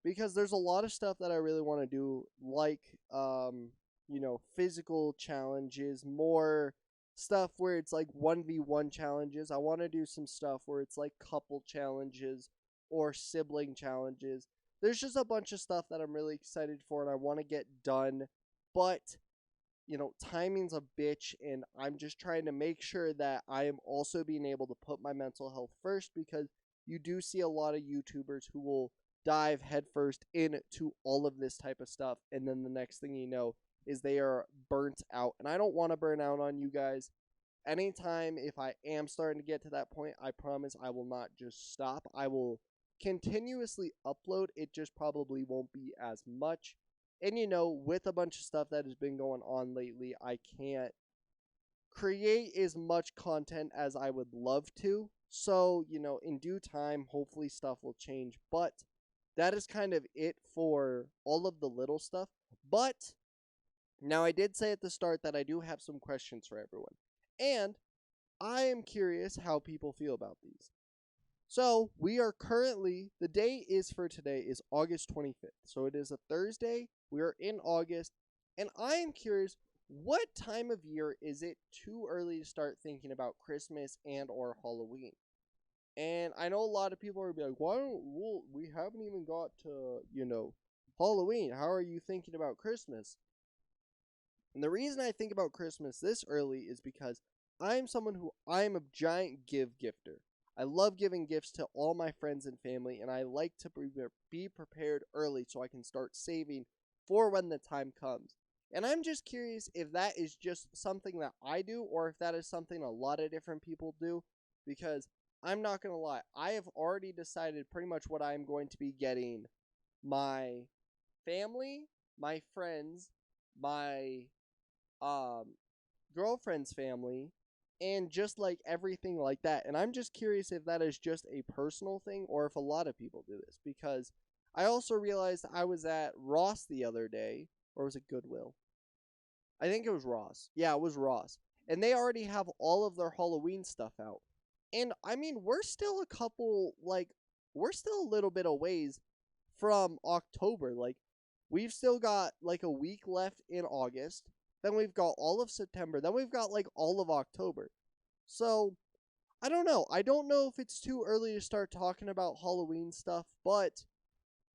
Speaker 1: because there's a lot of stuff that I really want to do, like physical challenges, more stuff where it's like 1v1 challenges. I want to do some stuff where it's like couple challenges or sibling challenges. There's just a bunch of stuff that I'm really excited for and I want to get done, but timing's a bitch, and I'm just trying to make sure that I am also being able to put my mental health first, because you do see a lot of YouTubers who will dive headfirst into all of this type of stuff, and then the next thing you know is they are burnt out, and I don't want to burn out on you guys. Anytime if I am starting to get to that point, I promise I will not just stop. I will continuously upload. It just probably won't be as much. And with a bunch of stuff that has been going on lately, I can't create as much content as I would love to. So, in due time, hopefully stuff will change. But that is kind of it for all of the little stuff. But now I did say at the start that I do have some questions for everyone. And I am curious how people feel about these. So we are currently, the day is for today is August 25th. So it is a Thursday. We are in August. And I am curious, what time of year is it too early to start thinking about Christmas and or Halloween? And I know a lot of people are like, we haven't even got to, Halloween. How are you thinking about Christmas? And the reason I think about Christmas this early is because I am a giant gifter. I love giving gifts to all my friends and family, and I like to be prepared early so I can start saving for when the time comes. And I'm just curious if that is just something that I do, or if that is something a lot of different people do, because I'm not going to lie, I have already decided pretty much what I'm going to be getting my family, my friends, my girlfriend's family, and just like everything like that. And I'm just curious if that is just a personal thing or if a lot of people do this, because I also realized I was at Ross the other day, or was it Goodwill? I think it was Ross. Yeah, it was Ross. And they already have all of their Halloween stuff out. And I mean, we're still a little bit of ways from October. Like, we've still got like a week left in August. Then we've got all of September. Then we've got like all of October. So, I don't know. I don't know if it's too early to start talking about Halloween stuff, but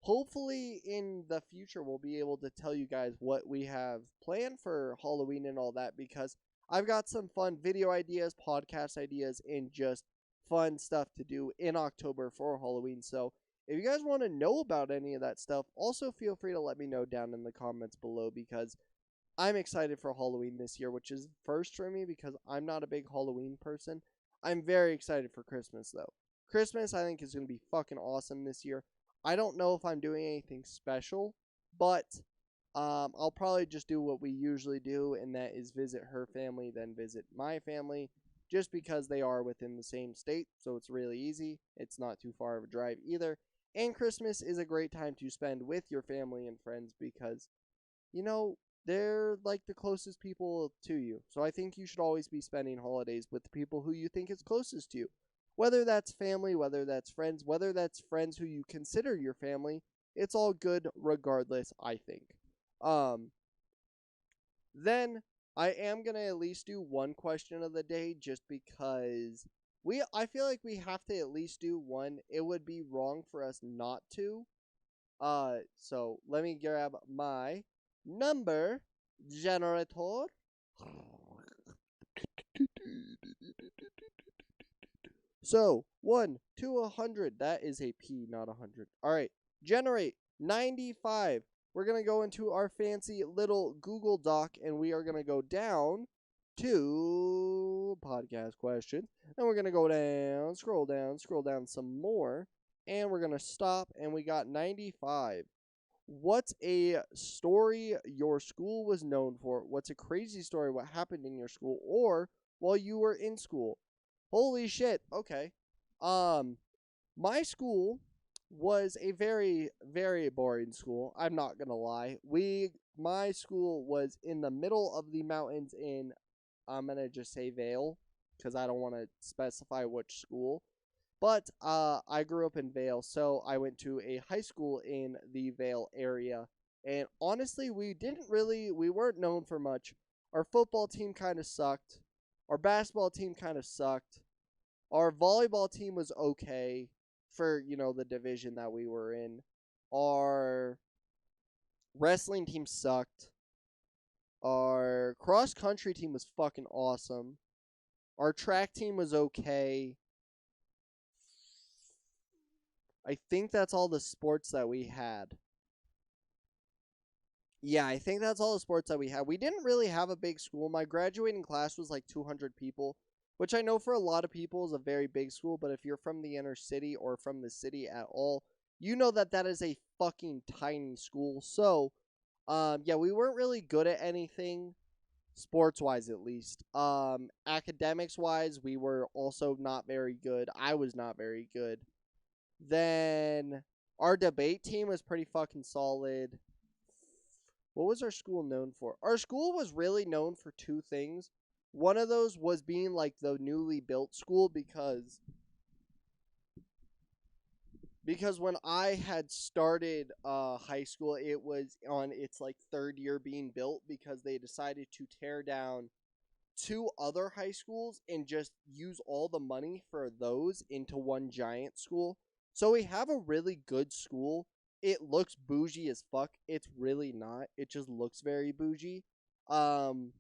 Speaker 1: hopefully in the future we'll be able to tell you guys what we have planned for Halloween and all that, because I've got some fun video ideas, podcast ideas, and just fun stuff to do in October for Halloween. So if you guys want to know about any of that stuff, also feel free to let me know down in the comments below, because I'm excited for Halloween this year, which is first for me because I'm not a big Halloween person. I'm very excited for Christmas, though. Christmas, I think, is going to be fucking awesome this year. I don't know if I'm doing anything special, but I'll probably just do what we usually do, and that is visit her family, then visit my family, just because they are within the same state, so it's really easy. It's not too far of a drive either. And Christmas is a great time to spend with your family and friends because, they're like the closest people to you. So I think you should always be spending holidays with the people who you think is closest to you. Whether that's family, whether that's friends who you consider your family, it's all good regardless, I think. Then I am going to at least do one question of the day, just because I feel like we have to at least do one. It would be wrong for us not to. So let me grab my number generator. So 1 to 100, that is a P, not 100. All right, generate 95. We're going to go into our fancy little Google Doc, and we are going to go down to podcast questions. And we're going to go down, scroll down some more, and we're going to stop, and we got 95. What's a story your school was known for? What's a crazy story what happened in your school or while you were in school? Holy shit. Okay. Um my school was a very very boring school. I'm not going to lie. My school was in the middle of the mountains in, I'm going to just say Vale cuz I don't want to specify which school. But I grew up in Vale, so I went to a high school in the Vale area. And honestly, we weren't known for much. Our football team kind of sucked. Our basketball team kind of sucked. Our volleyball team was okay for, the division that we were in. Our wrestling team sucked. Our cross country team was fucking awesome. Our track team was okay. I think that's all the sports that we had. Yeah, I think that's all the sports that we had. We didn't really have a big school. My graduating class was like 200 people, which I know for a lot of people is a very big school, but if you're from the inner city or from the city at all, you know that that is a fucking tiny school. So, yeah, we weren't really good at anything, sports-wise at least. Academics-wise, we were also not very good. I was not very good. Then our debate team was pretty fucking solid. What was our school known for? Our school was really known for two things. One of those was being like the newly built school because when I had started high school, it was on its like third year being built because they decided to tear down two other high schools and just use all the money for those into one giant school. So we have a really good school. It looks bougie as fuck. It's really not. It just looks very bougie. Um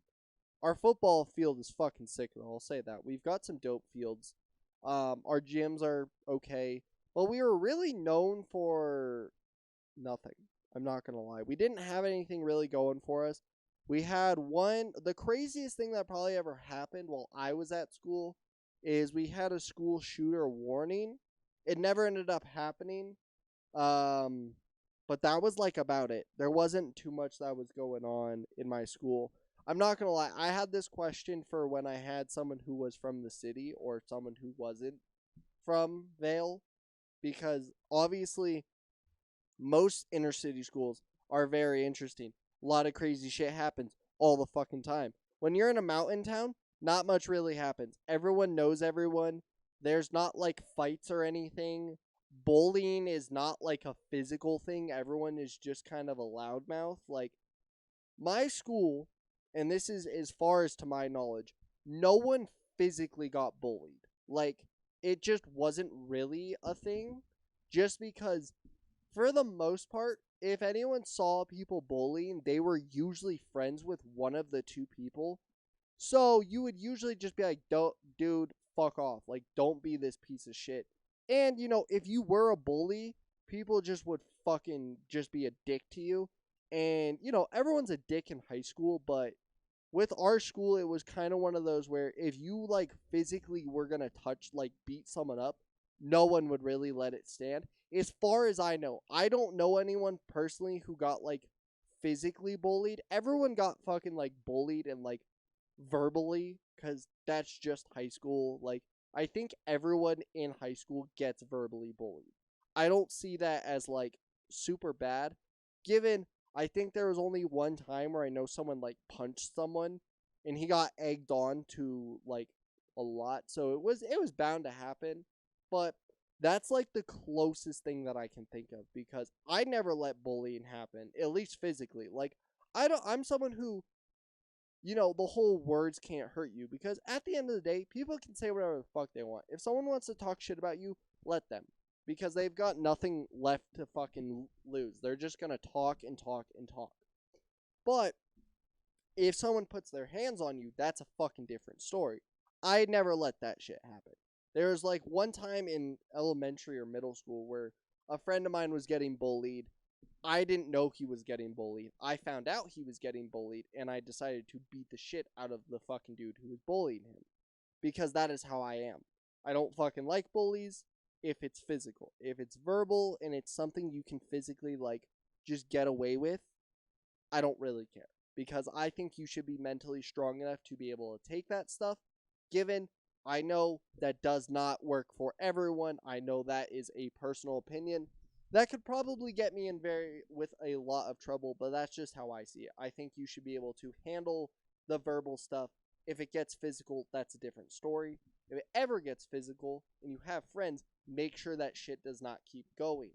Speaker 1: our football field is fucking sick though. I'll say that. We've got some dope fields. Our gyms are okay. But we were really known for nothing. I'm not going to lie. We didn't have anything really going for us. We had the craziest thing that probably ever happened while I was at school is we had a school shooter warning. It never ended up happening. Um, but that was like about it. There wasn't too much that was going on in my school. I'm not going to lie. I had this question for when I had someone who was from the city or someone who wasn't from Vale because obviously most inner city schools are very interesting. A lot of crazy shit happens all the fucking time. When you're in a mountain town, not much really happens. Everyone knows everyone. There's not like fights or anything. Bullying is not like a physical thing. Everyone is just kind of a loudmouth. Like my school, and this is as far as to my knowledge, no one physically got bullied. Like it just wasn't really a thing just because for the most part, if anyone saw people bullying, they were usually friends with one of the two people. So you would usually just be like, dude, fuck off. Like, don't be this piece of shit. And, if you were a bully, people just would fucking just be a dick to you. And, everyone's a dick in high school, but with our school, it was kind of one of those where if you, like, physically were going to beat someone up, no one would really let it stand. As far as I know, I don't know anyone personally who got, like, physically bullied. Everyone got fucking, like, bullied and, like, verbally, because that's just high school. Like, I think everyone in high school gets verbally bullied. I don't see that as, like, super bad, given I think there was only one time where I know someone like punched someone and he got egged on to like a lot. So it was bound to happen. But that's like the closest thing that I can think of because I never let bullying happen, at least physically. Like I'm someone who the whole words can't hurt you because at the end of the day, people can say whatever the fuck they want. If someone wants to talk shit about you, let them because they've got nothing left to fucking lose. They're just going to talk and talk and talk. But if someone puts their hands on you, that's a fucking different story. I never let that shit happen. There was like one time in elementary or middle school where a friend of mine was getting bullied. I didn't know he was getting bullied. I found out he was getting bullied, and I decided to beat the shit out of the fucking dude who was bullying him. Because that is how I am. I don't fucking like bullies if it's physical. If it's verbal and it's something you can physically, like,
Speaker 2: just get away with, I don't really care. Because I think you should be mentally strong enough to be able to take that stuff. Given, I know that does not work for everyone. I know that is a personal opinion. That could probably get me in with a lot of trouble, but that's just how I see it. I think you should be able to handle the verbal stuff. If it gets physical, that's a different story. If it ever gets physical and you have friends, make sure that shit does not keep going.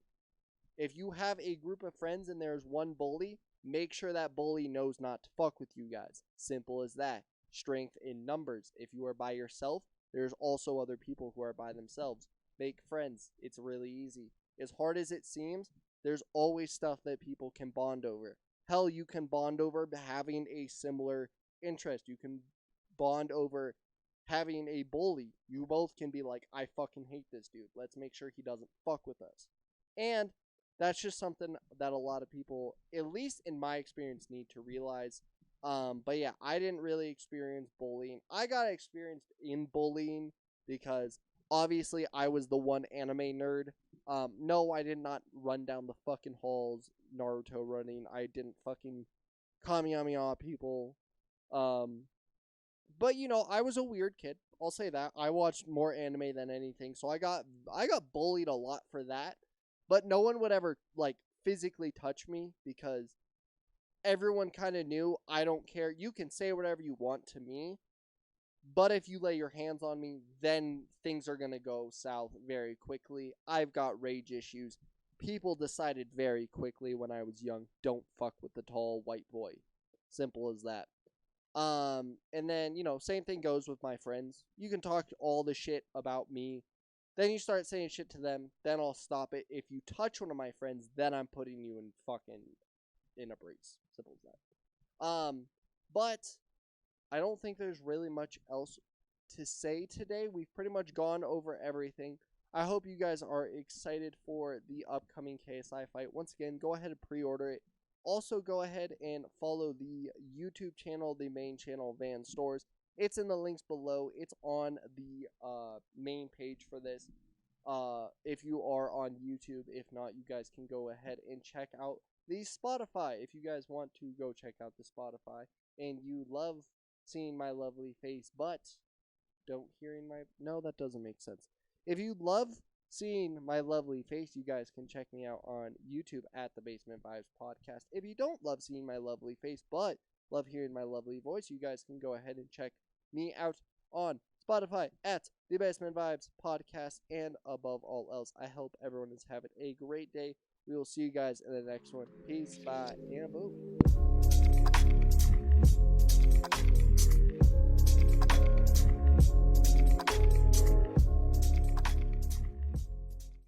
Speaker 2: If you have a group of friends and there's one bully, make sure that bully knows not to fuck with you guys. Simple as that. Strength in numbers. If you are by yourself, there's also other people who are by themselves. Make friends. It's really easy. As hard as it seems, there's always stuff that people can bond over. Hell, you can bond over having a similar interest. You can bond over having a bully. You both can be like, I fucking hate this dude. Let's make sure he doesn't fuck with us. And that's just something that a lot of people, at least in my experience, need to realize. But yeah, I didn't really experience bullying. I got experienced in bullying because obviously I was the one anime nerd. No, I did not run down the fucking halls, Naruto running. I didn't fucking Kamehameha people. But you know, I was a weird kid. I'll say that. I watched more anime than anything, so I got bullied a lot for that. But no one would ever like physically touch me because everyone kind of knew I don't care. You can say whatever you want to me, but if you lay your hands on me, then things are going to go south very quickly. I've got rage issues. People decided very quickly when I was young, don't fuck with the tall white boy. Simple as that. And then, you know, same thing goes with my friends. You can talk all the shit about me. Then you start saying shit to them, then I'll stop it. If you touch one of my friends, then I'm putting you in a brace. Simple as that. But I don't think there's really much else to say today. We've pretty much gone over everything. I hope you guys are excited for the upcoming KSI fight. Once again, go ahead and pre-order it. Also, go ahead and follow the YouTube channel, the main channel, Van Stores. It's in the links below. It's on the main page for this. If you are on YouTube, if not, you guys can go ahead and check out the Spotify. If you guys want to go check out the Spotify and you love seeing my lovely face, but don't hearing my... No, that doesn't make sense. If you love seeing my lovely face, you guys can check me out on YouTube at the Basement Vibes Podcast. If you don't love seeing my lovely face, but love hearing my lovely voice, you guys can go ahead and check me out on Spotify at the Basement Vibes Podcast. And above all else, I hope everyone is having a great day. We will see you guys in the next one. Peace, bye, and boom.